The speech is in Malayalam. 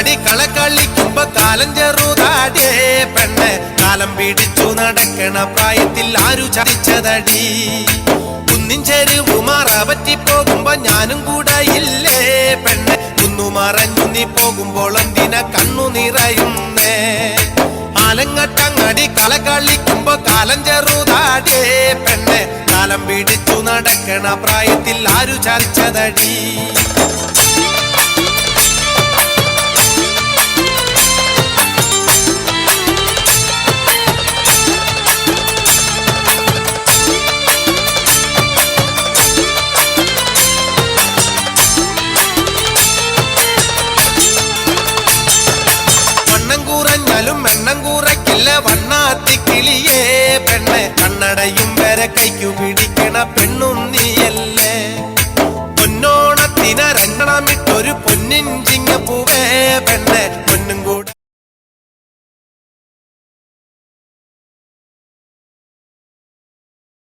അങ്ങാടി കളക്കളിക്കുമ്പോ കാലം ചെറുതാടിയേ പെണ്ണെ കാലം പിടിച്ചു നടക്കണ പ്രായത്തിൽ ആരു ചതിച്ചതടി കുന്നിൻ ചെരുവു മറപറ്റി പോകുമ്പോ ഞാനും കൂടെ ഇല്ലേ പെണ്ണെ കുന്നു മറഞ്ഞു നീ പോകുമ്പോൾ എന്തിന കണ്ണു നിറയുന്നേ ആലങ്ങട്ടങ്ങാടി കളക്കളിക്കുമ്പോ കാലം ചെറുതാടിയേ പെണ്ണെ കാലം പിടിച്ചു നടക്കണ പ്രായത്തിൽ ആരു ചതിച്ചതടി എണ്ണം കൂറക്കില്ല വണ്ണാത്തിക്കിളിയേ പെണ്ണെ കണ്ണടയും വരെ കൈക്കു പിടിക്കണ പെണ്ണും നീയല്ലേ പൊന്നോണത്തിനരങ്ങണമിട്ടൊരു പൊന്നിൻ ചിങ്ങപ്പൂവേ പെണ്ണെ